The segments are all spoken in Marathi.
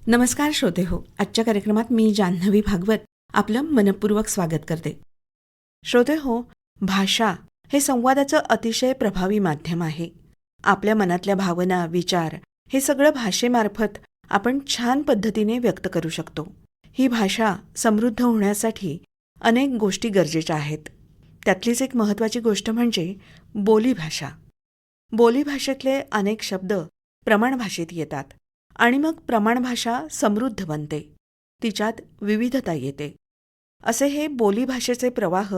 नमस्कार श्रोते हो, आजच्या कार्यक्रमात मी जान्हवी भागवत आपलं मनपूर्वक स्वागत करते. श्रोते हो, भाषा हे संवादाचं अतिशय प्रभावी माध्यम आहे. आपल्या मनातल्या भावना, विचार हे सगळं भाषेमार्फत आपण छान पद्धतीने व्यक्त करू शकतो. ही भाषा समृद्ध होण्यासाठी अनेक गोष्टी गरजेच्या आहेत. त्यातलीच एक महत्त्वाची गोष्ट म्हणजे बोलीभाषा. बोलीभाषेतले अनेक शब्द प्रमाण भाषेत येतात आणि मग प्रमाणभाषा समृद्ध बनते. तिच्यात विविधता येते. असे हे बोलीभाषेचे प्रवाह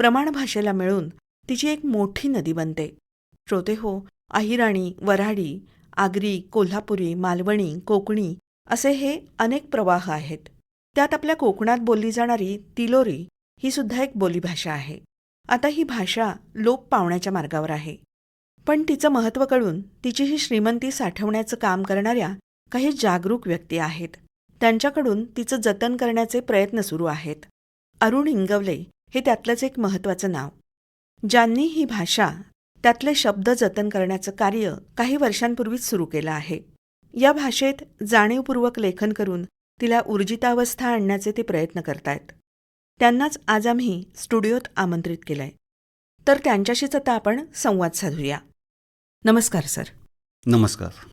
प्रमाणभाषेला मिळून तिची एक मोठी नदी बनते. श्रोते हो, अहिराणी, वऱ्हाडी, आगरी, कोल्हापुरी, मालवणी, कोकणी असे हे अनेक प्रवाह आहेत. त्यात आपल्या कोकणात बोलली जाणारी तिलोरी ही सुद्धा एक बोलीभाषा आहे. आता ही भाषा लोप पावण्याच्या मार्गावर आहे. पण तिचं महत्त्व कळून तिची ही श्रीमंती साठवण्याचं काम करणाऱ्या काही जागरूक व्यक्ती आहेत. त्यांच्याकडून तिचं जतन करण्याचे प्रयत्न सुरू आहेत. अरुण इंगवले हे त्यातलंच एक महत्त्वाचं नाव. ज्यांनी ही भाषा, त्यातले शब्द जतन करण्याचं कार्य काही वर्षांपूर्वीच सुरू केलं आहे. या भाषेत जाणीवपूर्वक लेखन करून तिला ऊर्जितावस्था आणण्याचे ते प्रयत्न करतायत. त्यांनाच आज आम्ही स्टुडिओत आमंत्रित केलंय. तर त्यांच्याशीच आता आपण संवाद साधूया. नमस्कार सर. नमस्कार.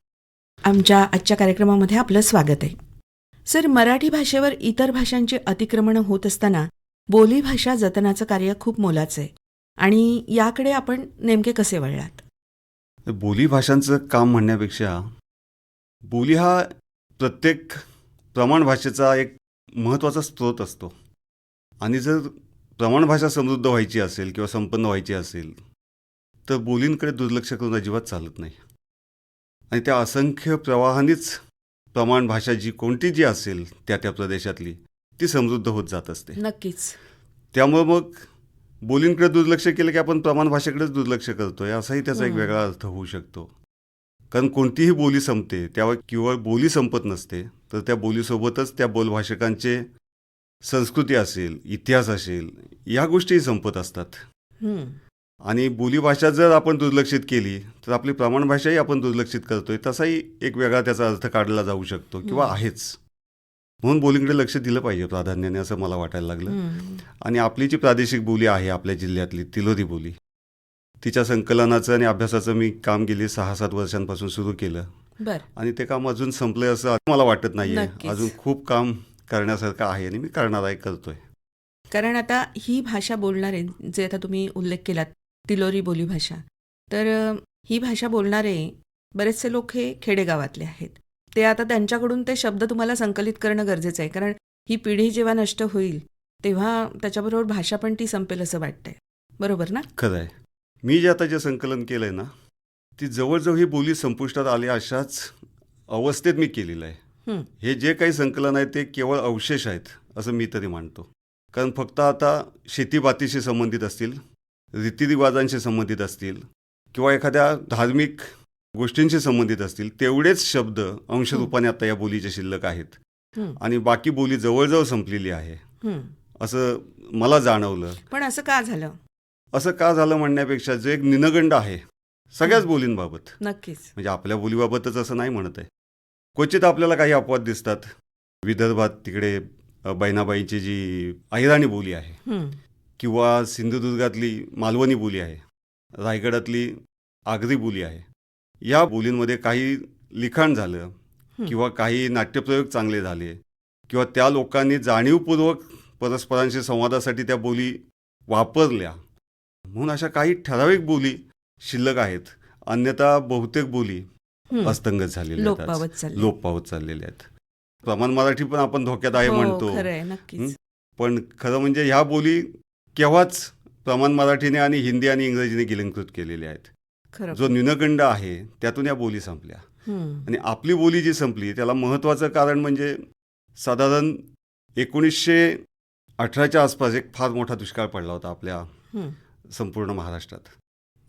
आमच्या आजच्या कार्यक्रमामध्ये आपलं स्वागत आहे. सर, मराठी भाषेवर इतर भाषांची अतिक्रमणं होत असताना बोलीभाषा जतनाचं कार्य खूप मोलाचं आहे आणि याकडे आपण नेमके कसे वळलात? बोली भाषांचं काम म्हणण्यापेक्षा बोली हा प्रत्येक प्रमाण भाषेचा एक महत्त्वाचा स्रोत असतो आणि जर प्रमाण भाषा समृद्ध व्हायची असेल किंवा संपन्न व्हायची असेल तर बोलींकडे दुर्लक्ष करून अजिबात चालत नाही. आणि त्या असंख्य प्रवाहानेच प्रमाण भाषा जी असेल त्या प्रदेशातली ती समृद्ध होत जात असते. नक्कीच. त्यामुळे मग बोलींकडे दुर्लक्ष केलं की आपण प्रमाण भाषेकडेच दुर्लक्ष करतोय असाही त्याचा एक वेगळा अर्थ होऊ शकतो. कारण कोणतीही बोली संपते त्यावर केवळ बोली संपत नसते, तर त्या बोलीसोबतच त्या बोलभाषकांचे संस्कृती असेल, इतिहास असेल, या गोष्टीही संपत असतात. आणि बोलीभाषा जर आपण दुर्लक्षित केली तर आपली प्रमाण भाषाही आपण दुर्लक्षित करतोय, तसाही एक वेगळा त्याचा अर्थ काढला जाऊ शकतो किंवा आहेच. म्हणून बोलींकडे लक्ष दिलं पाहिजे प्राधान्याने, असं मला वाटायला लागलं. आणि आपली जी प्रादेशिक बोली आहे आपल्या जिल्ह्यातली तिलोरी बोली, तिच्या संकलनाचं आणि अभ्यासाचं मी काम गेली 6-7 वर्षांपासून सुरू केलं. आणि ते काम अजून संपलंय असं मला वाटत नाहीये. अजून खूप काम करण्यासारखं आहे आणि मी करणार आहे, करतोय. कारण आता ही भाषा बोलणारे, जे आता तुम्ही उल्लेख केलात, तिलोरी बोलीभाषा, तर ही भाषा बोलणारे बरेचसे लोक हे खेडेगावातले आहेत. ते आता त्यांच्याकडून ते शब्द तुम्हाला संकलित करणं गरजेचं आहे, कारण ही पिढी जेव्हा नष्ट होईल तेव्हा त्याच्याबरोबर भाषा पण ती संपेल असं वाटतंय. बरोबर ना? खरं आहे. मी जे संकलन केलंय ना, ती जवळजवळ ही बोली संपुष्टात आली अशाच अवस्थेत मी केलेलं आहे. हे जे काही संकलन आहे ते केवळ अवशेष आहेत असं मी तरी मानतो. कारण फक्त आता शेतीबातीशी संबंधित असतील, रीतिरिवाजांशी संबंधित असतील किंवा एखाद्या धार्मिक गोष्टींशी संबंधित असतील तेवढेच शब्द अंशरूपाने आता या बोलीचे शिल्लक आहेत. आणि बाकी बोली जवळजवळ संपलेली आहे असं मला जाणवलं. पण असं का झालं? असं का झालं म्हणण्यापेक्षा जे एक निनगंड आहे सगळ्याच बोलींबाबत, नक्कीच, म्हणजे आपल्या बोलीबाबतच असं नाही म्हणत आहे. क्वचित आपल्याला काही अपवाद दिसतात. विदर्भात तिकडे बहिणाबाईंची जी अहिराणी बोली आहे, किंवा सिंधुदुर्गातली मालवणी बोली आहे, रायगडातली आगरी बोली आहे, या बोलींमध्ये काही लिखाण झालं किंवा काही नाट्यप्रयोग चांगले झाले किंवा त्या लोकांनी जाणीवपूर्वक परस्परांशी संवादासाठी त्या बोली वापरल्या, म्हणून अशा काही ठराविक बोली शिल्लक आहेत. अन्यथा बहुतेक बोली अस्तंगत झालेल्या आहेत, लोप पावत चाललेल्या आहेत. प्रमाण मराठी पण आपण धोक्यात आहे म्हणतो, पण खरं म्हणजे ह्या बोली केव्हाच प्रमाण मराठीने आणि हिंदी आणि इंग्रजीने गिलंकृत केलेल्या आहेत. जो न्यूनगंड आहे त्यातून या बोली संपल्या. आणि आपली बोली जी संपली त्याला महत्त्वाचं कारण म्हणजे साधारण 1918च्या आसपास एक फार मोठा दुष्काळ पडला होता आपल्या संपूर्ण महाराष्ट्रात.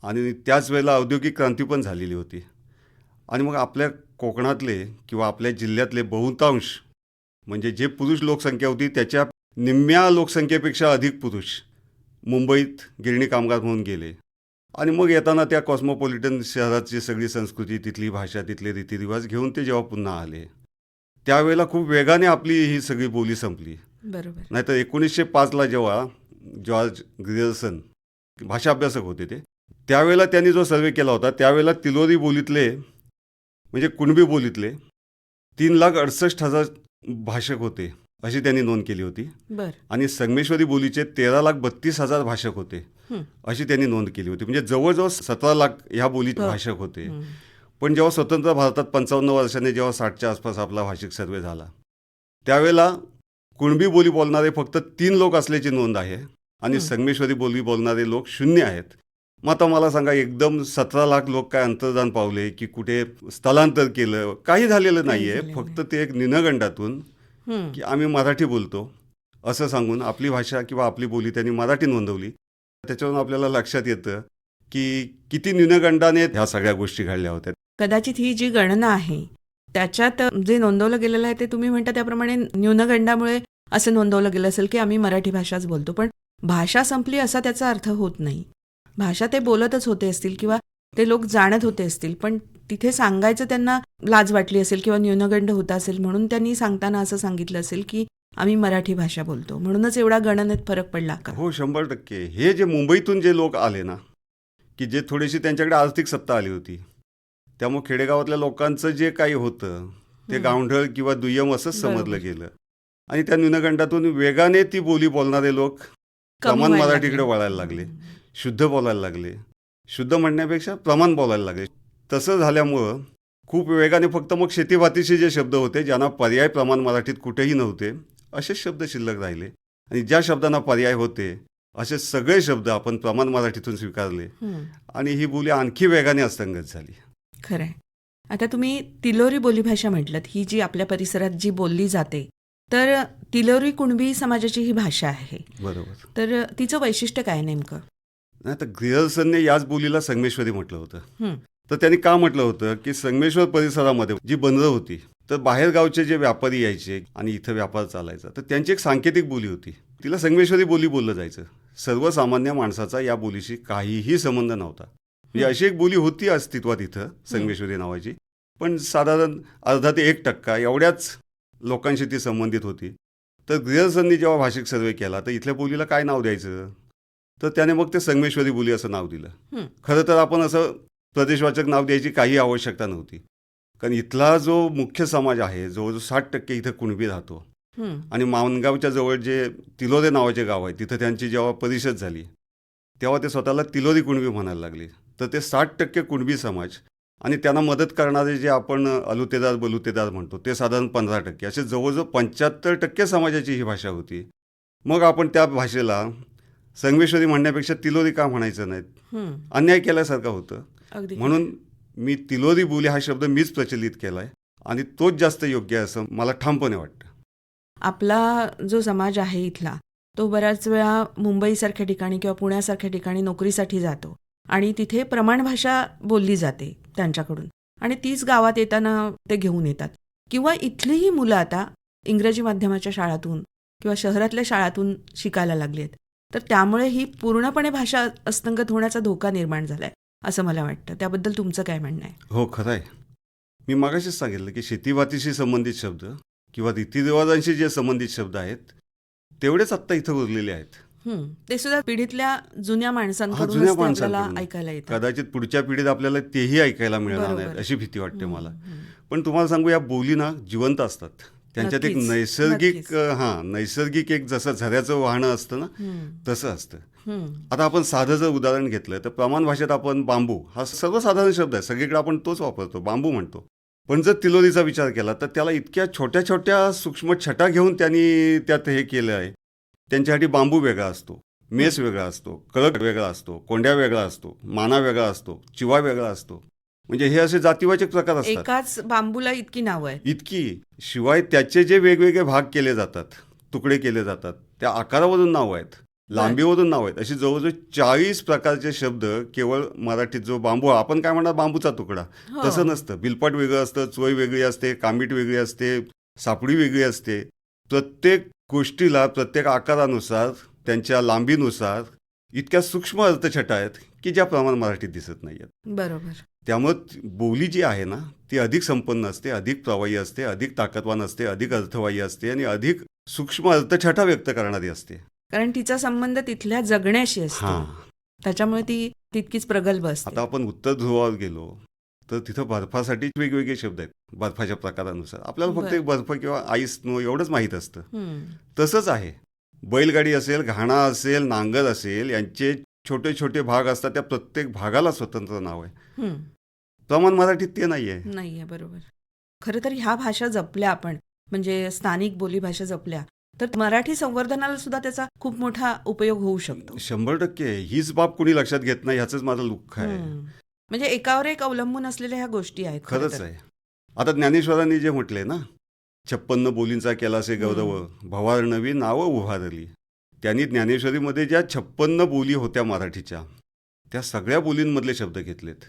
आणि त्याच वेळेला औद्योगिक क्रांती पण झालेली होती. आणि मग आपल्या कोकणातले किंवा आपल्या जिल्ह्यातले बहुतांश, म्हणजे जे पुरुष लोकसंख्या होती त्याच्या निम्म्या लोकसंख्येपेक्षा अधिक पुरुष मुंबईत गिरणी कामगार म्हणून गेले. आणि मग येताना त्या कॉस्मोपॉलिटन शहराची सगळी संस्कृती, तिथली भाषा, तिथले रीतिरिवाज घेऊन ते जेव्हा पुन्हा आले त्यावेळेला खूप वेगाने आपली ही सगळी बोली संपली. बरोबर. नाहीतर 1905ला जेव्हा जॉर्ज ग्रियर्सन भाषा अभ्यासक होते ते, त्यावेळेला त्यांनी जो सर्वे केला होता, त्यावेळेला तिलोरी बोलीतले म्हणजे कुणबी बोलीतले 3,68,000 भाषक होते अशी त्यांनी नोंद केली होती. बर. आणि संगमेश्वरी बोलीचे 13,32,000 भाषक होते हं. अशी त्यांनी नोंद केली होती. म्हणजे जवळजवळ 17 लाख ह्या बोलीत हो. भाषक होते. हं. पण जेव्हा स्वतंत्र भारतात 55 वर्षांनी जेव्हा 60च्या आसपास आपला भाषिक सर्वे झाला, त्यावेळेला कुणबी बोली बोलणारे फक्त 3 लोक असल्याची नोंद आहे आणि संगमेश्वरी बोली बोलणारे लोक 0 आहेत. मग आता मला सांगा, एकदम 17 लाख लोक काय अंतर्धान पावले की कुठे स्थलांतर केलं? काही झालेलं नाहीये. झालेलं फक्त ते एक निनगंडातून हं. की आम्ही मराठी बोलतो असं सांगून आपली भाषा किंवा आपली बोली त्यांनी मराठी नोंदवली. त्याच्यावरून आपल्याला लक्षात येतं की किती न्यूनगंडाने ह्या सगळ्या गोष्टी घडल्या होत्या. कदाचित ही जी गणना आहे त्याच्यात जे नोंदवलं गेलेलं आहे ते तुम्ही म्हणता त्याप्रमाणे न्यूनगंडामुळे असं नोंदवलं गेलं असेल की आम्ही मराठी भाषाच बोलतो, पण भाषा संपली असा त्याचा अर्थ होत नाही. भाषा ते बोलतच होते असतील किंवा ते लोक जाणत होते असतील, पण तिथे सांगायचं त्यांना लाज वाटली असेल किंवा न्यूनगंड होता असेल म्हणून त्यांनी सांगताना असं सांगितलं असेल की आम्ही मराठी भाषा बोलतो, म्हणूनच एवढा गणनेत फरक पडला का? हो, 100%. हे जे मुंबईतून जे लोक आले ना, की जे थोडीशी त्यांच्याकडे आर्थिक सत्ता आली होती, त्यामुळे खेडेगावातल्या लोकांचं जे काही होतं ते गावढळ किंवा दुय्यम असंच समजलं बरोबर. गेलं. आणि त्या न्यूनगंडातून वेगाने ती बोली बोलणारे लोक कमी प्रमाण व्हायला मराठीकडे लागले. वळायला लागले, शुद्ध बोलायला लागले. शुद्ध म्हणण्यापेक्षा प्रमाण बोलायला लागले. तसं झाल्यामुळं खूप वेगाने फक्त मग शेतीभातीशी जे शब्द होते, ज्यांना पर्याय प्रमाण मराठीत कुठेही नव्हते, असेच शब्द शिल्लक राहिले. आणि ज्या शब्दांना पर्याय होते असे सगळे शब्द आपण प्रमाण मराठीतून स्वीकारले हं. आणि ही बोली आणखी वेगाने अस्तंगत झाली. खरंय. आता तुम्ही तिलोरी बोलीभाषा म्हटलं, ही जी आपल्या परिसरात जी बोलली जाते, तर तिलोरी कुणबी समाजाची ही भाषा आहे, बरोबर. तर तिचं वैशिष्ट्य काय नेमकं? नाही तर ग्रियर्सनने याच बोलीला संगमेश्वरी म्हटलं होतं. हं. तर त्यांनी का म्हटलं होतं की संगमेश्वर परिसरामध्ये जी बंदरं होती, तर बाहेरगावचे जे व्यापारी यायचे आणि इथं व्यापार चालायचा, तर त्यांची एक सांकेतिक बोली होती, तिला संगमेश्वरी बोली बोललं जायचं. सर्वसामान्य माणसाचा या बोलीशी काहीही संबंध नव्हता. म्हणजे अशी एक बोली होती अस्तित्वात इथं संगमेश्वरी नावाची, पण साधारण अर्धा ते 1% एवढ्याच लोकांशी ती संबंधित होती. तर ग्रियर्सननी जेव्हा भाषिक सर्वे केला तर इथल्या बोलीला काय नाव द्यायचं, तर त्याने मग ते संगमेश्वरी बोली असं नाव दिलं. हं. खरं तर आपण असं प्रदेशवाचक नाव द्यायची काही आवश्यकता नव्हती, कारण इथला जो मुख्य समाज आहे, जवळजवळ 60% इथं कुणबी राहतो. हं. आणि मानगावच्या जवळ जे तिलोरे नावाचे गाव आहे, तिथं त्यांची जेव्हा परिषद झाली तेव्हा ते स्वतःला तिलोरी कुणबी म्हणायला लागले. तर ते 60% कुणबी समाज आणि त्यांना मदत करणारे जे आपण अलुतेदार बलुतेदार म्हणतो ते साधारण 15%, असे जवळजवळ 75% समाजाची ही भाषा होती. मग आपण त्या भाषेला संगमेश्वरी म्हणण्यापेक्षा तिलोरी का म्हणायचं नाहीत? हं. अन्याय केल्यासारखं होतं. अगदी. म्हणून मी तिलोरी बोली हा शब्द मीच प्रचलित केला आहे आणि तोच जास्त योग्य आहे असं मला ठामपणे वाटतं. आपला जो समाज आहे इथला, तो बऱ्याच वेळा मुंबईसारख्या ठिकाणी किंवा पुण्यासारख्या ठिकाणी नोकरीसाठी जातो आणि तिथे प्रमाण भाषा बोलली जाते त्यांच्याकडून आणि तीच गावात येताना ते घेऊन येतात. किंवा इथलीही मुलं आता इंग्रजी माध्यमाच्या शाळातून किंवा शहरातल्या शाळातून शिकायला लागली आहेत, तर त्यामुळे ही पूर्णपणे भाषा अस्तंगत होण्याचा धोका निर्माण झाला आहे असं मला वाटतं. त्याबद्दल तुमचं काय म्हणणं आहे? हो, खरं आहे. मी मागाशीच सांगितलं की शेतीभातीशी संबंधित शब्द किंवा रीतिरिवाजांशी जे संबंधित शब्द आहेत तेवढेच आत्ता इथं उरलेले आहेत. ते सुद्धा पिढीतल्या जुन्या हा, माणसांकडून जुन्या आपल्याला माणसांकडून. ऐकायला येतं. कदाचित पुढच्या पिढीत आपल्याला तेही ऐकायला मिळणार बरोबर. नाहीत अशी भीती वाटते मला. हं. पण तुम्हाला सांगू, या बोली ना जिवंत असतात. त्यांच्यात एक नक्कीच, नैसर्गिक नक्कीच. नैसर्गिक एक जसं झऱ्याचं वाहनं असतं ना, हं. तसं असतं. हं. आता आपण साधं जर उदाहरण घेतलं तर प्रमाण भाषेत आपण बांबू हा सर्वसाधारण शब्द आहे, सगळीकडे आपण तोच वापरतो, बांबू म्हणतो. पण जर तिलोरीचा विचार केला तर त्याला इतक्या छोट्या छोट्या सूक्ष्म छटा घेऊन त्यांनी त्यात हे केलं आहे. त्यांच्यासाठी बांबू वेगळा असतो, मेस वेगळा असतो, कळक वेगळा असतो, कोंड्या वेगळा असतो, माना वेगळा असतो, चिवा वेगळा असतो. म्हणजे हे असे जातीवाचक प्रकार असतात. एकाच बांबूला इतकी नावं आहेत. इतकी. शिवाय त्याचे जे वेगवेगळे भाग केले जातात, तुकडे केले जातात, त्या आकारावरून नाव आहेत, लांबीवरून नाव आहेत. अशी जवळजवळ 40 प्रकारचे शब्द केवळ मराठीत. जो बांबू आपण काय म्हणणार, बांबूचा तुकडा, हो. तसं नसतं. बिलपाट वेगळं असतं, चोय वेगळी असते, कामीट वेगळी असते, सापडी वेगळी असते. प्रत्येक गोष्टीला प्रत्येक आकारानुसार, त्यांच्या लांबीनुसार इतक्या सूक्ष्म अर्थछटा आहेत की ज्या प्रमाण मराठीत दिसत नाही आहेत. बरोबर. त्यामुळे बोली जी आहे ना ती अधिक संपन्न असते, अधिक प्रवाही असते, अधिक ताकदवान असते, अधिक अर्थवाही असते आणि अधिक सूक्ष्म अर्थछटा व्यक्त करणारी असते. कारण तिचा संबंध तिथल्या जगण्याशी असतो. हां. त्याच्यामुळे ती तितकीच प्रगल्भ असते. आता आपण उत्तर ध्रुवावर गेलो तर तिथं बर्फासाठी वेगवेगळे शब्द आहेत बर्फाच्या प्रकारानुसार. आपल्याला फक्त बरं. एक बर्फ किंवा आईस स्नो एवढंच माहीत असतं. हम्म. तसंच आहे. बैलगाडी असेल, घाणा असेल, नांगर असेल, यांचे छोटे छोटे भाग असतात. त्या प्रत्येक भागाला स्वतंत्र नाव आहे. हम्म. प्रमाण मराठीत ते नाही आहे. नाहीये, बरोबर. खरं तर ह्या भाषा जपल्या आपण, म्हणजे स्थानिक बोलीभाषा जपल्या, तर मराठी संवर्धनाला सुद्धा त्याचा खूप मोठा उपयोग होऊ शकतो. 100% हीच बाब कुणी लक्षात घेत नाही, ह्याचंच माझं दुःख आहे. म्हणजे एकावर एक अवलंबून असलेल्या ह्या गोष्टी आहेत खरं खरंच तर. आहे. आता ज्ञानेश्वरांनी जे म्हटले ना, 56 बोलींचा केलासे गौरव, भवार्णवी नावं उभारली. त्यांनी ज्ञानेश्वरीमध्ये ज्या 56 बोली होत्या मराठीच्या, त्या सगळ्या बोलींमधले शब्द घेतलेत.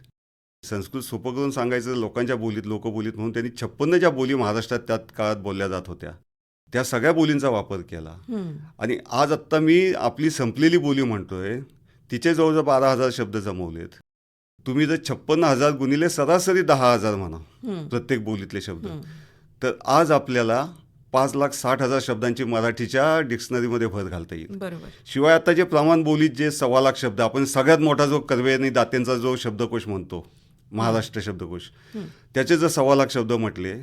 संस्कृत सोपं करून सांगायचं लोकांच्या बोलीत, लोकबोलीत म्हणून त्यांनी 56 ज्या बोली महाराष्ट्रात त्या काळात बोलल्या जात होत्या, त्या सगळ्या बोलींचा वापर केला. आणि आज आत्ता मी आपली संपलेली बोली म्हणतोय, तिचे जवळजवळ 12,000 शब्द जमवलेत. तुम्ही जर 56,000 गुणिले सरासरी 10,000 म्हणा प्रत्येक बोलीतले शब्द, तर आज आपल्याला 5,60,000 शब्दांची मराठीच्या डिक्शनरीमध्ये भर घालता येईल. बरोबर. शिवाय आता जे प्रमाण बोलीत जे 1,00,000 शब्द, आपण सगळ्यात मोठा जो कर्वे आणि दातेंचा जो शब्दकोश म्हणतो, महाराष्ट्र शब्दकोश, त्याचे जर 1,00,000 शब्द म्हटले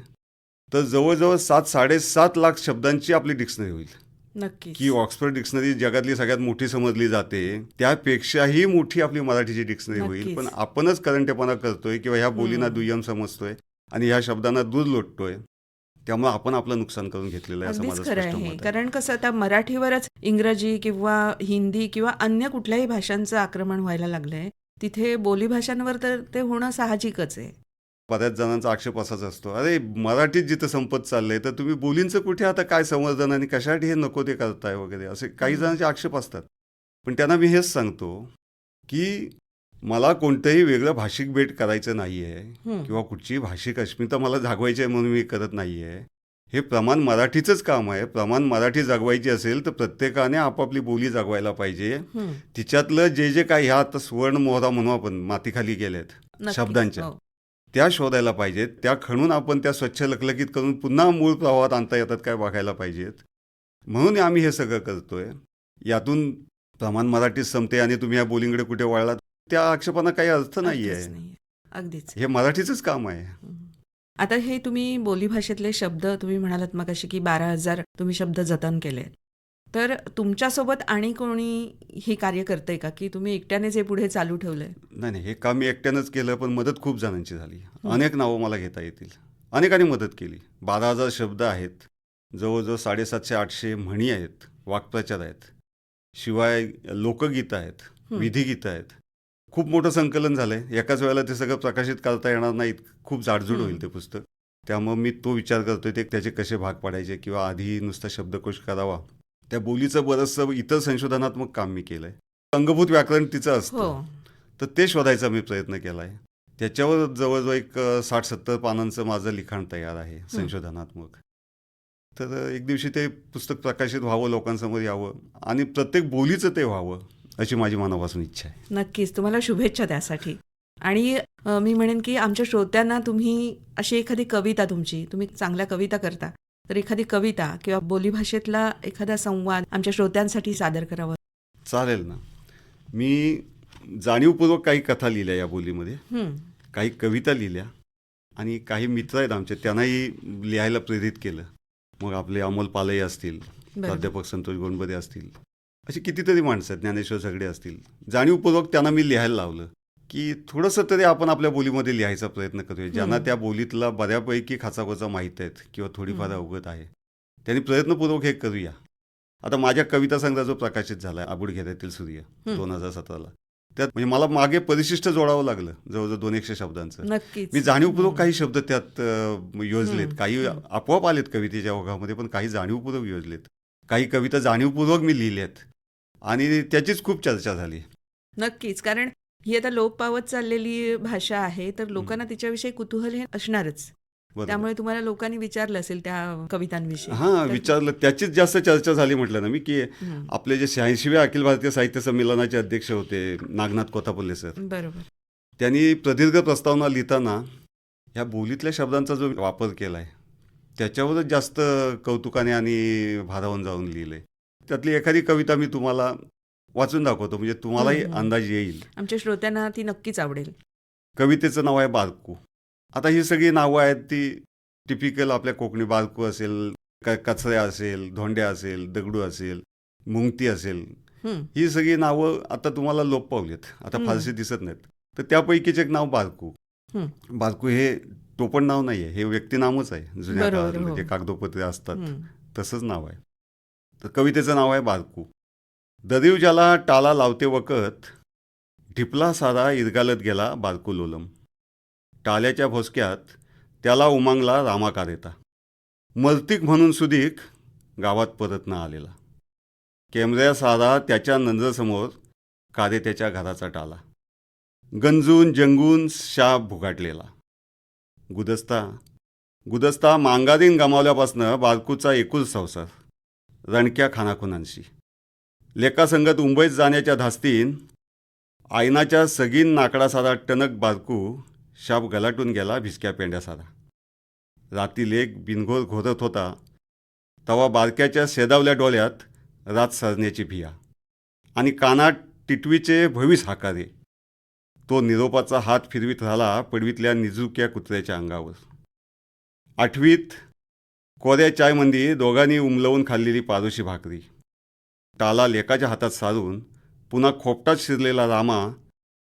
तर जवळजवळ 7-7.5 लाख शब्दांची आपली डिक्शनरी होईल. नक्की. की ऑक्सफर्ड डिक्शनरी जगातली सगळ्यात मोठी समजली जाते, त्यापेक्षाही मोठी आपली मराठीची डिक्शनरी होईल. नक्कीच. पण आपणच करंटेपणा करतोय किंवा ह्या बोलींना दुय्यम समजतोय आणि ह्या शब्दांना दूर लोटतोय. त्यामुळे आपण आपलं नुकसान करून घेतलेलं आहे असं अगदीच माझं खरं स्पष्ट आहे. मत आहे. कारण कसं आता मराठीवरच इंग्रजी किंवा हिंदी किंवा अन्य कुठल्याही भाषांचं आक्रमण व्हायला लागलंय, तिथे बोलीभाषांवर तर ते होणं साहजिकच आहे. बऱ्याच जणांचा आक्षेप असाच असतो, अरे मराठीत जिथं संपत चाललंय तर तुम्ही बोलींचं कुठे आता काय संवर्धन आणि कशासाठी हे नको ते करताय वगैरे, असे काही जणांचे आक्षेप असतात. पण त्यांना मी हेच सांगतो की मला कोणतंही वेगळं भाषिक भेट करायचं नाही आहे किंवा कुठची भाषिक अस्मिता मला जागवायची आहे म्हणून मी करत नाही आहे. हे प्रमाण मराठीचंच काम आहे. प्रमाण मराठी जागवायची असेल तर प्रत्येकाने आपापली बोली जागवायला पाहिजे. तिच्यातलं जे जे काही ह्या आता सुवर्ण मोहरा म्हणू आपण मातीखाली गेल्यात नक्कीच. शब्दांच्या, हो. त्या शोधायला पाहिजेत. त्या खणून आपण त्या स्वच्छ लकलकीत करून पुन्हा मूळ प्रवाहात आणता येतात काय बघायला पाहिजेत. म्हणून आम्ही हे सगळं करतोय. यातून प्रमाण मराठीत संपते आणि तुम्ही या बोलींकडे कुठे वळलात, त्या आक्षेपांना काही अर्थ नाही अगदीच आहे. नाहीये. अगदीच. हे मराठीचंच काम आहे. आता हे तुम्ही बोलीभाषेतले शब्द तुम्ही म्हणालात मगाशी की 12,000 तुम्ही शब्द जतन केले, तर तुमच्यासोबत आणि कोणी हे कार्य करतंय का, की तुम्ही एकट्यानेच हे पुढे चालू ठेवलंय? नाही, हे काम मी एकट्यानंच केलं, पण मदत खूप जणांची झाली. अनेक नावं मला घेता येतील. अनेकांनी मदत केली. 12,000 शब्द आहेत, जवळजवळ 750-800 म्हणी आहेत, वाक्प्रचार आहेत, शिवाय लोकगीतं आहेत, विधिगीतं आहेत. खूप मोठं संकलन झालंय. एकाच वेळेला ते सगळं प्रकाशित करता येणार नाहीत, खूप जाडजूड होईल ते पुस्तक. त्यामुळे मी तो विचार करतोय ते त्याचे कसे भाग पाडायचे किंवा आधी नुसता शब्दकोश करावा. त्या बोलीचं बरंचसं इतर संशोधनात्मक काम मी केलंय. अंगभूत व्याकरण तिचं असतं, तर ते शोधायचा मी प्रयत्न केलाय. त्याच्यावर जवळजवळ एक 60-70 पानांचं माझं लिखाण तयार आहे संशोधनात्मक. तर एक दिवशी ते पुस्तक प्रकाशित व्हावं, लोकांसमोर यावं आणि प्रत्येक बोलीचं ते व्हावं अशी माझी मनापासून इच्छा आहे. नक्कीच. तुम्हाला शुभेच्छा त्यासाठी. आणि मी म्हणेन की आमच्या श्रोत्यांना तुम्ही अशी एखादी कविता, तुम्ही चांगल्या कविता करता, तर एखादी कविता किंवा बोलीभाषेतला एखादा संवाद आमच्या श्रोत्यांसाठी सादर करावं. चालेल ना. मी जाणीवपूर्वक काही कथा लिहिल्या या बोलीमध्ये, काही कविता लिहिल्या आणि काही मित्र आहेत आमचे, त्यांनाही लिहायला प्रेरित केलं. मग आपले अमोल पालई असतील, प्राध्यापक संतोष गोंडबदे असतील, अशी कितीतरी माणसं आहेत, ज्ञानेश्वर झगडे असतील. जाणीवपूर्वक त्यांना मी लिहायला लावलं की थोडंसं तरी आपण आपल्या बोलीमध्ये लिहायचा प्रयत्न करूया. ज्यांना त्या बोलीतला बऱ्यापैकी खाचाखोचा माहीत आहेत किंवा थोडीफार अवगत आहे, त्यांनी प्रयत्नपूर्वक हे करूया. आता माझ्या कविता संग्रह जो प्रकाशित झाला आहे, आबुड घेऱ्यातील सूर्य, 2017ला, त्यात म्हणजे मला मागे परिशिष्ट जोडावं लागलं जवळजवळ 200 शब्दांचं. नक्कीच. मी जाणीवपूर्वक काही शब्द त्यात योजलेत. काही आपोआप आलेत कवितेच्या ओघामध्ये, पण काही जाणीवपूर्वक योजलेत. काही कविता जाणीवपूर्वक मी लिहिल्यात आणि त्याचीच खूप चर्चा झाली. नक्कीच. कारण ही आता लोप पावत चाललेली भाषा आहे, तर लोकांना तिच्याविषयी कुतूहल हे असणारच. त्यामुळे तुम्हाला लोकांनी विचारलं असेल त्या कवितांविषयी. विचारलं. त्याचीच जास्त चर्चा झाली म्हटलं ना मी, की आपले जे 86व्या अखिल भारतीय साहित्य संमेलनाचे अध्यक्ष होते नागनाथ कोतापल्ले सर, बरोबर. त्यांनी प्रदीर्घ प्रस्तावना लिहिताना ह्या बोलीतल्या शब्दांचा जो वापर केला आहे त्याच्यावरच जास्त कौतुकाने आणि भारावून जाऊन लिहिलं आहे. त्यातली एखादी कविता मी तुम्हाला वाचून दाखवतो, म्हणजे तुम्हालाही अंदाज येईल. आमच्या श्रोत्यांना ती नक्कीच आवडेल. कवितेचं नाव आहे बारकू. आता ही सगळी नावं आहेत ती टिपिकल आपल्या कोकणी. बारकू असेल, कचऱ्या असेल, धोंड्या असेल, दगडू असेल, मुंगती असेल, हं, ही सगळी नावं आता तुम्हाला लोप पावलीत, आता फारशी दिसत नाहीत. तर त्यापैकीच एक नाव बारकू. हं. बारकू हे टोपण नाव नाही आहे, हे व्यक्तिनामच आहे. जुन्या बरोबर, काळातलं हो. जे कागदोपत्री असतात हं. तसंच नाव आहे. तर कवितेचं नाव आहे बारकू. दरीव ज्याला टाला लावते वकत, ढिपला सारा इरगालत गेला बारकू लोलम. टाल्याच्या भोसक्यात त्याला उमांगला रामाकार येता. मर्तिक म्हणून सुदीक गावात परत न आलेला. केमऱ्या सारा त्याच्या नंजरसमोर कारे त्याच्या घराचा टाला. गंजून जंगून शा भुगाटलेला. गुदस्ता मांगारीन गमावल्यापासनं बारकूचा एकूच संसार रणक्या खानाखुनांशी. लेकासंगत मुंबईत जाण्याच्या धास्तीन आयनाच्या सगीन नाकडा सारा टणक बारकू शाप गलाटून गेला भिसक्या पेंड्या सारा. राती लेक बिनघोर घोरत होता तवा बारक्याच्या शेदावल्या डोळ्यात रात सरण्याची भिया आणि कानात टिटवीचे भवीस हाकारे. तो निरोपाचा हात फिरवीत राहिला पडवीतल्या निजुक्या कुत्र्याच्या अंगावर. आठवीत कोऱ्या चायमंदी दोघांनी उमलवून खाल्लेली पारोशी भाकरी. टाला लेकाच्या हातात सारून पुन्हा खोपटात शिरलेला रामा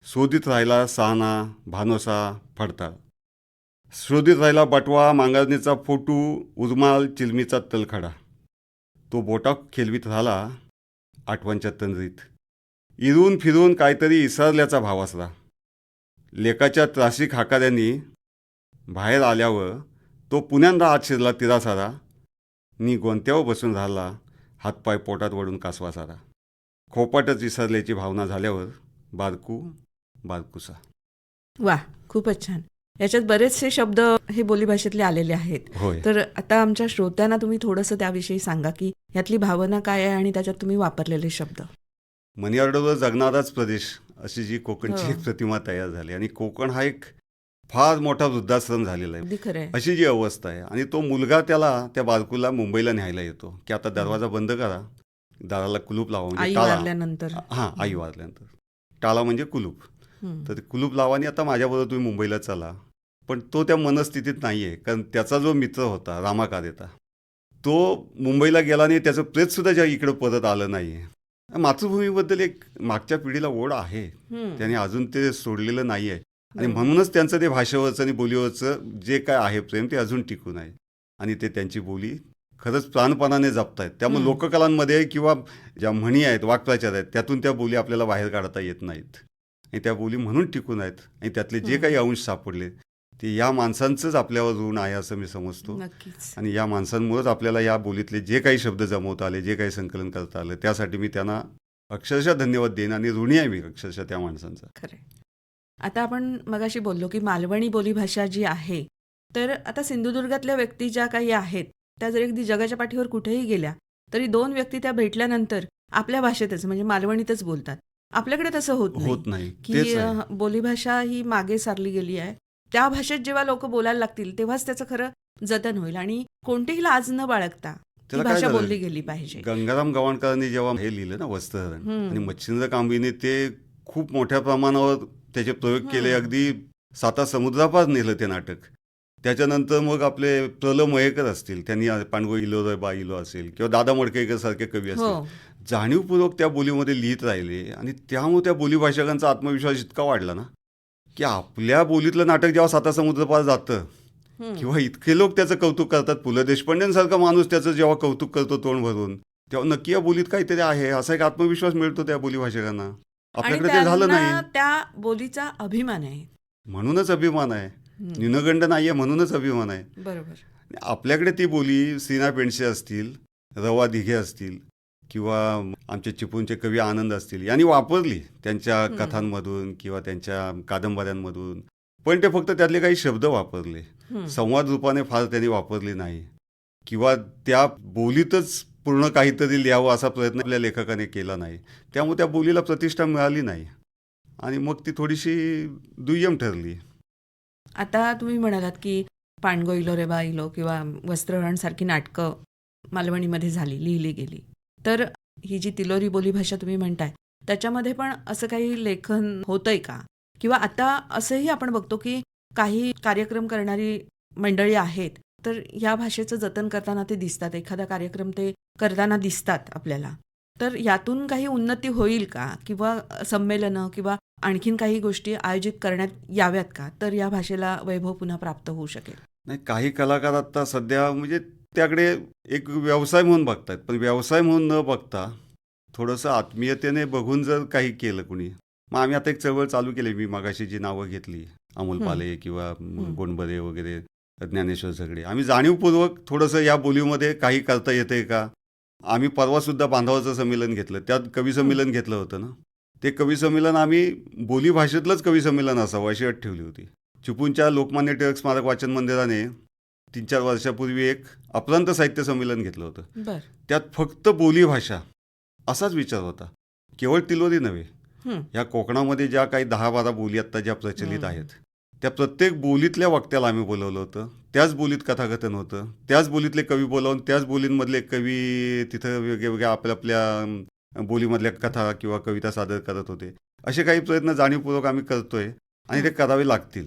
शोधित राहिला साना, भानोसा, फडताळ. शोधित राहिला बटवा, मांगरणीचा फोटू, उर्माल, चिलमीचा तलखडा. तो बोटा खेळवीत राहिला आठवणच्या तंद्रीत. इरून फिरून काहीतरी इसरल्याचा भाव असला. लेकाच्या त्रासिक हाकाऱ्यांनी बाहेर आल्यावर तो पुण्यांदा आत शिरला तिरासारा. नी गोंत्यावर बसून राहिला हातपाय पोटात वळून कासवा सारा. खोपाटच विसरल्याची भावना झाल्यावर बारकूसा. वा, खूपच छान. याच्यात बरेचसे शब्द हे बोलीभाषेतले आलेले आहेत. होय. तर आता आमच्या श्रोत्यांना तुम्ही थोडंसं त्याविषयी सांगा की यातली भावना काय आहे आणि त्याच्यात तुम्ही वापरलेले शब्द. मनी ऑर्डरवर जगणाराच प्रदेश अशी जी कोकणची हो. एक प्रतिमा तयार झाली आणि कोकण हा एक फार मोठा वृद्धाश्रम झालेला आहे अगदी खरं आहे. अशी जी अवस्था आहे. आणि तो मुलगा त्या बारकूला मुंबईला न्यायला येतो की आता दरवाजा बंद करा, दाराला कुलूप लावा, आई म्हणजे टाळा. वारल्यानंतर. हां, आई वारल्यानंतर टाळा म्हणजे कुलूप. हं. तर ते कुलूप लावा आणि आता माझ्याबरोबर तुम्ही मुंबईला चला. पण तो त्या मनस्थितीत नाही आहे, कारण त्याचा जो मित्र होता रामाकारेता तो मुंबईला गेला नाही, त्याचं प्रेतसुद्धा ज्या इकडं परत आलं नाही आहे. मातृभूमीबद्दल एक मागच्या पिढीला ओढ आहे, हं. त्याने अजून ते सोडलेलं नाही आहे. आणि बरोबर. म्हणूनच त्यांचं ते भाषेवरचं आणि बोलीवरचं जे काय आहे प्रेम ते अजून टिकून आहे. आणि ते त्यांची बोली खरंच प्राणपणाने जपतायत. त्यामुळे लोककलांमध्ये किंवा ज्या म्हणी आहेत, वाक्प्रचार आहेत, त्यातून त्या बोली आपल्याला बाहेर काढता येत नाहीत. आणि त्या बोली म्हणून टिकून आहेत. आणि त्यातले जे काही अंश सापडले ते या माणसांचंच आपल्यावर ऋण आहे असं मी समजतो. नक्कीच. आणि या माणसांमुळेच आपल्याला या बोलीतले जे काही शब्द जमवता आले, जे काही संकलन करता आलं, त्यासाठी मी त्यांना अक्षरशः धन्यवाद देईन आणि ऋणी आहे मी अक्षरशः त्या माणसांचा. खरंय. आता आपण मगाशी बोललो की मालवणी बोलीभाषा जी आहे, तर आता सिंधुदुर्गातल्या व्यक्ती ज्या काही आहेत त्या जर अगदी जगाच्या पाठीवर कुठेही गेल्या तरी दोन व्यक्ती त्या भेटल्यानंतर आपल्या भाषेतच म्हणजे मालवणीतच बोलतात. आपल्याकडे तसं होत नाही. की तेच आहे. बोलीभाषा ही मागे सारली गेली आहे. त्या भाषेत जेव्हा लोक बोलायला लागतील तेव्हाच त्याचं खरं जतन होईल आणि कोणतीही लाज न बाळगता ती त्याला काय भाषा झालं? बोलली गेली पाहिजे. गंगाराम गवाणकरांनी जेव्हा हे लिहिलं ना वस्त्रहरण, हम्म. आणि मच्छिंद्र कांबळीने ते खूप मोठ्या प्रमाणावर त्याचे प्रयोग केले. अगदी 7 समुद्रापार नेलं ते नाटक. त्याच्यानंतर मग आपले प्र. मयेकर असतील, त्यांनी पांडव इलो रे बा इलो असेल, किंवा दादा मडकेकर सारखे कवी असतील, हो. जाणीवपूर्वक त्या बोलीमध्ये लिहित राहिले. आणि त्यामुळे त्या बोलीभाषकांचा आत्मविश्वास इतका वाढला ना की आपल्या बोलीतलं नाटक जेव्हा 7 समुद्रपार जातं किंवा इतके लोक त्याचं कौतुक करतात, पु ल देशपांडेंसारखा माणूस त्याचं जेव्हा कौतुक करतो तोंड भरून, तेव्हा नक्की या बोलीत काहीतरी आहे असा एक आत्मविश्वास मिळतो त्या बोलीभाषकांना. आणि आपल्याकडे ते झालं त्यांना नाही. त्या बोलीचा अभिमान आहे. म्हणूनच अभिमान आहे. न्यूनगंड नाही आहे म्हणूनच अभिमान आहे. बरोबर. आपल्याकडे ती बोली श्रीना पेंडसे असतील, रवा दिघे असतील, किंवा आमचे चिपळूणचे कवी आनंद असतील, यांनी वापरली त्यांच्या कथांमधून किंवा त्यांच्या कादंबऱ्यांमधून. पण ते फक्त त्यातले काही शब्द वापरले, संवाद रूपाने फार त्यांनी वापरले नाही, किंवा त्या बोलीतच पूर्ण काहीतरी लिहावं असा प्रयत्न आपल्या लेखकाने केला नाही. त्यामुळे त्या बोलीला प्रतिष्ठा मिळाली नाही आणि मग ती थोडीशी दुय्यम ठरली. आता तुम्ही म्हणालात की पाणगोईलो रे बाईलो किंवा वस्त्रहरणसारखी नाटकं मालवणीमध्ये झाली, लिहिली गेली. तर ही जी तिलोरी बोलीभाषा तुम्ही म्हणताय, त्याच्यामध्ये पण असं काही लेखन होतंय का? किंवा आता असंही आपण बघतो की काही कार्यक्रम करणारी मंडळी आहेत, तर या भाषेचं जतन करताना ते दिसतात. एखादा कार्यक्रम ते करताना दिसतात आपल्याला. तर यातून काही उन्नती होईल का? किंवा संमेलनं किंवा आणखीन काही गोष्टी आयोजित करण्यात याव्यात का? तर या भाषेला वैभव पुन्हा प्राप्त होऊ शकेल. नाही, काही कलाकार आता सध्या म्हणजे त्याकडे एक व्यवसाय म्हणून बघतायत, पण व्यवसाय म्हणून न बघता थोडंसं आत्मीयतेने बघून जर काही केलं कुणी, मग आम्ही आता एक चळवळ चालू केली. मी मगाशी जी नावं घेतली, अमोल पाले किंवा गोंडबदे वगैरे, ज्ञानेश्वर झगडे, आम्ही जाणीवपूर्वक थोडंसं या बोलीमध्ये काही करता येतंय का. आम्ही परवासुद्धा बांधवाचं संमेलन घेतलं, त्यात कवी संमेलन घेतलं होतं ना. ते कवी संमेलन आम्ही बोलीभाषेतलंच कवी संमेलन असावं अशी अट ठेवली होती. चिपळूणच्या लोकमान्य टिळक स्मारक वाचन मंदिराने 3-4 वर्षापूर्वी एक अपरांत साहित्य संमेलन घेतलं होतं. बर. त्यात फक्त बोलीभाषा असाच विचार होता, केवळ तिलोरी नव्हे. या कोकणामध्ये ज्या काही 10-12 बोली आत्ता ज्या प्रचलित आहेत, त्या प्रत्येक बोलीतल्या वक्त्याला आम्ही बोलवलं होतं. त्याच बोलीत कथाकथन होतं, त्याच बोलीतले कवी बोलावून त्याच बोलींमधले कवी तिथं वेगवेगळ्या आपल्या बोलीमधल्या कथा किंवा कविता सादर करत होते. असे काही प्रयत्न जाणीवपूर्वक आम्ही करतोय आणि ते करावे लागतील.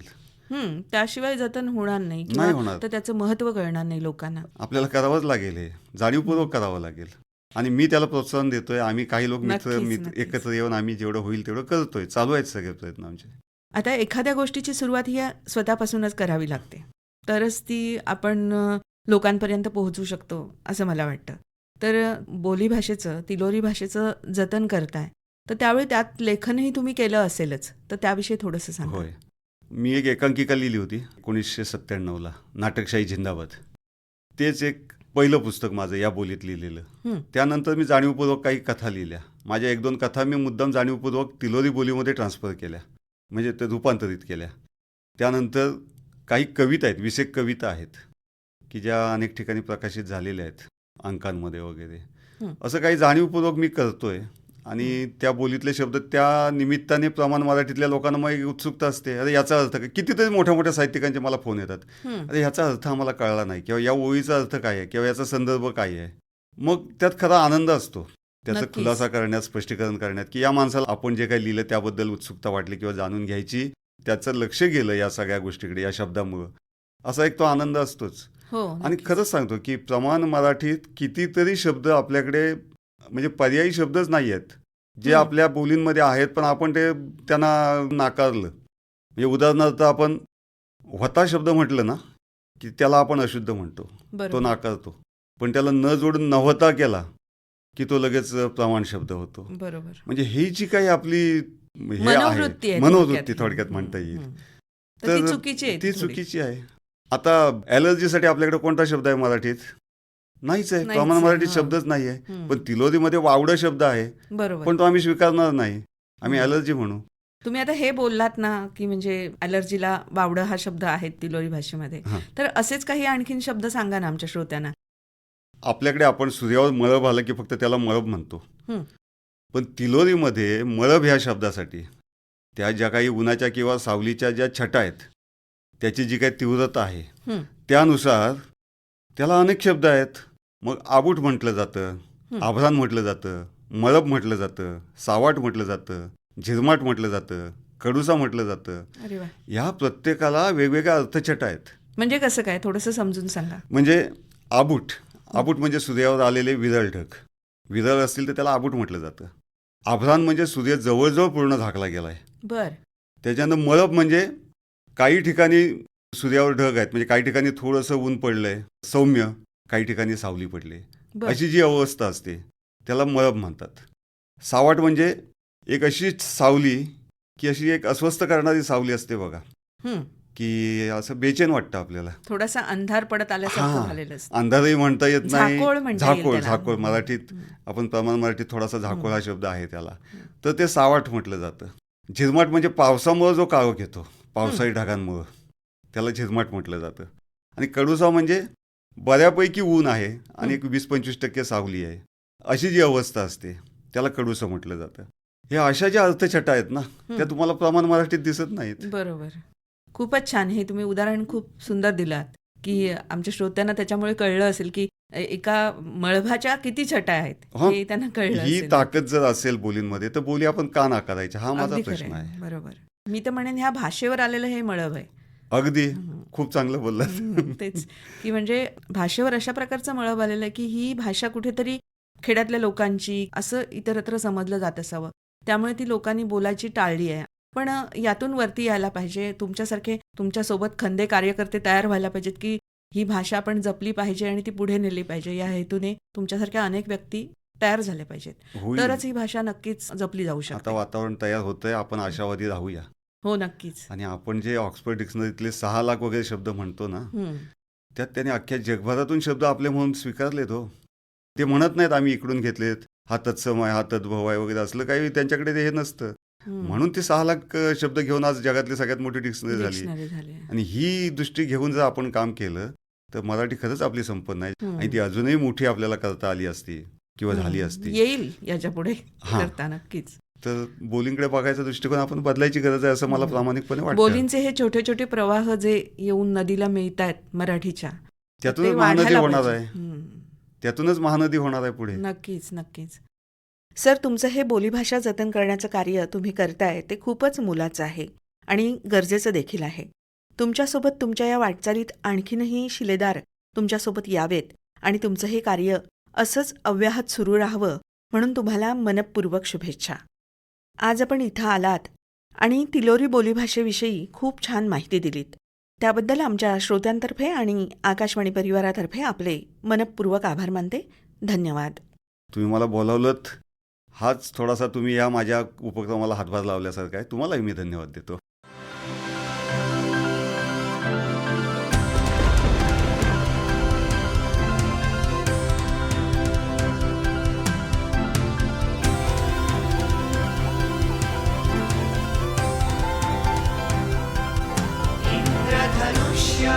त्याशिवाय जतन होणार नाही नाही किंवा होणार. तर त्याचं महत्त्व कळणार नाही लोकांना. आपल्याला करावंच लागेल, हे जाणीवपूर्वक करावं लागेल आणि मी त्याला प्रोत्साहन देतोय. आम्ही काही लोक मित्र नक्कीच. एकत्र येऊन आम्ही जेवढं होईल तेवढं करतोय. चालू आहेत सगळे प्रयत्न आमचे. आता एखाद्या गोष्टीची सुरुवात ही स्वतःपासूनच करावी लागते, तरच ती आपण लोकांपर्यंत पोहोचू शकतो असं मला वाटतं. तर बोलीभाषेचं, तिलोरी भाषेचं जतन करताय, तर त्यावेळी त्यात लेखनही तुम्ही केलं असेलच, तर त्याविषयी थोडंसं सांगा. होय, मी एक एकांकिका लिहिली होती 1997ला, नाटकशाही जिंदाबाद. तेच एक पहिलं पुस्तक माझं या बोलीत लिहिलेलं. त्यानंतर मी जाणीवपूर्वक काही कथा लिहिल्या. माझ्या 1-2 कथा मी मुद्दाम जाणीवपूर्वक तिलोरी बोलीमध्ये ट्रान्सफर केल्या, म्हणजे ते रूपांतरित केल्या. त्यानंतर काही कविता आहेत, 20 कविता आहेत की ज्या अनेक ठिकाणी प्रकाशित झालेल्या आहेत, अंकांमध्ये वगैरे. असं काही जाणीवपूर्वक मी करतोय आणि त्या बोलीतले शब्द त्या निमित्ताने प्रमाण मराठीतल्या लोकांना मग एक उत्सुकता असते. अरे याचा अर्थ काय? कितीतरी मोठ्या मोठ्या साहित्यिकांचे मला फोन येतात, अरे ह्याचा अर्थ आम्हाला कळला नाही, किंवा या ओळीचा अर्थ काय आहे, किंवा याचा संदर्भ काय आहे. मग त्यात खरा आनंद असतो त्याचा नक्कीच. खुलासा करण्यात, स्पष्टीकरण करण्यात, की या माणसाला आपण जे काही लिहिलं त्याबद्दल उत्सुकता वाटली किंवा जाणून घ्यायची, त्याचं लक्ष गेलं या सगळ्या गोष्टीकडे, या शब्दामुळं. असा एक तो आनंद असतोच. हो, आणि खरंच सांगतो की प्रमाण मराठीत कितीतरी शब्द आपल्याकडे, म्हणजे पर्यायी शब्दच नाही आहेत जे आपल्या बोलींमध्ये आहेत, पण आपण त्यांना नाकारलं. म्हणजे उदाहरणार्थ आपण होता शब्द म्हटलं ना, की त्याला आपण अशुद्ध म्हणतो, तो बरोबर. नाकारतो. पण त्याला न जोडून नव्हता केला की तो लगेच प्रमाण शब्द होतो. बरोबर. म्हणजे ही जी काही आपली हे मनोवृत्ती आहे, आहे मनोवृत्ती थोडक्यात म्हणता येईल, तर ती चुकीची आहे. ती चुकीची आहे. आता ॲलर्जीसाठी आपल्याकडे कोणता शब्द आहे मराठीत? नाहीच आहे. नाहीच प्रमाण आहे, मराठीत हां. शब्दच नाही आहे. पण तिलोरीमध्ये वावडा शब्द आहे, बरोबर. पण तो आम्ही स्वीकारणार नाही, आम्ही ॲलर्जी म्हणू. तुम्ही आता हे बोललात ना, की म्हणजे ॲलर्जीला वावडं हा शब्द आहे तिलोरी भाषेमध्ये. हां. तर असेच काही आणखीन शब्द सांगा ना आमच्या श्रोत्यांना. आपल्याकडे आपण सूर्यावर मळब आलं की फक्त त्याला मळब म्हणतो, हं. पण तिलोरीमध्ये मळब ह्या शब्दासाठी त्या ज्या काही उन्हाच्या किंवा सावलीच्या ज्या छटा आहेत, त्याची जी काही तीव्रता आहे, त्यानुसार त्याला अनेक शब्द आहेत. मग आबूट म्हटलं जातं, आभरान म्हटलं जातं, मळब म्हटलं जातं, सावाट म्हटलं जातं, झिरमाट म्हटलं जातं, कडुसा म्हटलं जातं. अरे वा. ह्या प्रत्येकाला वेगवेगळ्या अर्थछटा आहेत. म्हणजे कसं काय, थोडंसं समजून सांगा. म्हणजे आबूट म्हणजे सूर्यावर आलेले विरळ ढग, विरळ असतील तर त्याला आबूट म्हटलं जातं. आभ्रान म्हणजे सूर्य जवळजवळ पूर्ण झाकला गेलाय. बर. त्याच्यानंतर मळब म्हणजे काही ठिकाणी सूर्यावर ढग आहेत, म्हणजे काही ठिकाणी थोडंसं ऊन पडलंय सौम्य, काही ठिकाणी सावली पडली, बर. अशी जी अवस्था असते त्याला मळब म्हणतात. सावाट म्हणजे एक अशी सावली की अशी एक अस्वस्थ करणारी सावली असते बघा, की असं बेचैन वाटतं आपल्याला, थोडासा अंधार पडत आल्यासारखं झालेलं असतं. अंधारही म्हणता येत नाही. झाकोळ म्हणता येईल त्याला. झाकोळ मराठीत आपण प्रमाण मराठीत थोडासा झाकोळ हा शब्द आहे त्याला, तर ते सावाट म्हटलं जातं. झिरमाट म्हणजे पावसामुळे जो काळोख येतो, पावसाळी ढगांमुळं, त्याला झिरमाट म्हटलं जातं. आणि कडुसा म्हणजे बऱ्यापैकी ऊन आहे आणि एक 20-25% सावली आहे, अशी जी अवस्था असते त्याला कडुसा म्हटलं जातं. हे अशा ज्या अर्थछटा आहेत ना, त्या तुम्हाला प्रमाण मराठीत दिसत नाहीत. बरोबर. खूपच छान. हे तुम्ही उदाहरण खूप सुंदर दिलात, की आमच्या श्रोत्यांना त्याच्यामुळे कळलं असेल, की एका मळभाच्या किती छटा आहेत, हं, हे त्यांना कळलं ही असेल. ताकद जर असेल बोलींमध्ये तर बोली आपण का नाकारायच्या हा माझा अगदी प्रश्न खरं आहे. आहे. बरोबर. मी तर म्हणेन ह्या भाषेवर आलेलं हे मळभ आहे. अगदी हं. खूप चांगलं बोललात. तेच, की म्हणजे भाषेवर अशा प्रकारचं मळभ आलेलं आहे, की ही भाषा कुठेतरी खेड्यातल्या लोकांची असं इतरत्र समजलं जात असावं. त्यामुळे ती लोकांनी बोलायची टाळली आहे. पण यातून वरती यायला पाहिजे. तुमच्यासारखे तुमच्यासोबत खंदे कार्यकर्ते तयार व्हायला पाहिजेत, की ही भाषा आपण जपली पाहिजे आणि ती पुढे नेली पाहिजे. या हेतूने तुमच्यासारख्या अनेक व्यक्ती तयार झाल्या पाहिजेत. होईल. तरच ही भाषा नक्कीच जपली जाऊ आता शकते. वातावरण तयार होतंय, आपण आशावादी राहूया. हो, नक्कीच. आणि आपण जे ऑक्सफर्ड डिक्शनरीतले 6 लाख वगैरे शब्द म्हणतो ना, हं. त्यात त्याने अख्ख्या जगभरातून शब्द आपले म्हणून स्वीकारलेत हो. ते म्हणत नाहीत आम्ही इकडून घेतलेत, हा तत्सम आहे, हा तद्भव आहे वगैरे असलं काही त्यांच्याकडे ते हे नसतं. हं. म्हणून ते 6 लाख शब्द घेऊन आज जगातली सगळ्यात मोठी डिक्शनरी झाली. डिक्शनरी झाली आहे. आणि ही दृष्टी घेऊन जर आपण काम केलं तर मराठी खरंच आपली संपन्न आहे हं. आणि ती अजूनही मोठी आपल्याला करता आली असती किंवा झाली असती. येईल याच्या पुढे हां. करता नक्कीच. तर बोलींकडे बघायचा दृष्टिकोन आपण बदलायची गरज आहे असं मला प्रामाणिकपणे वाटतं. बोलींचे हे छोटे छोटे प्रवाह जे येऊन नदीला मिळत आहेत मराठीच्या, त्यातूनच ते महानदी वाढायला होणार पाहिजे. आहे. हं. त्यातूनच महानदी होणार आहे पुढे. नक्कीच नक्कीच. सर, तुमचं हे बोलीभाषा जतन करण्याचं कार्य तुम्ही करताय ते खूपच मोलाचं आहे आणि गरजेचं देखील आहे. तुमच्यासोबत तुमच्या या वाटचालीत आणखीनही शिलेदार तुमच्यासोबत यावेत आणि तुमचं हे कार्य असंच अव्याहत सुरू राहावं म्हणून तुम्हाला मनःपूर्वक शुभेच्छा. आज आपण इथं आलात आणि तिलोरी बोलीभाषेविषयी खूप छान माहिती दिलीत. त्याबद्दल आमच्या श्रोत्यांतर्फे आणि आकाशवाणी परिवारातर्फे आपले मनःपूर्वक आभार मानते. धन्यवाद. तुम्ही मला बोलावलंत हाच थोडासा तुम्ही या माझ्या उपक्रमाला हातभार लावल्यासारखा आहे. तुम्हालाही मी धन्यवाद देतो. इंद्रधनुष्य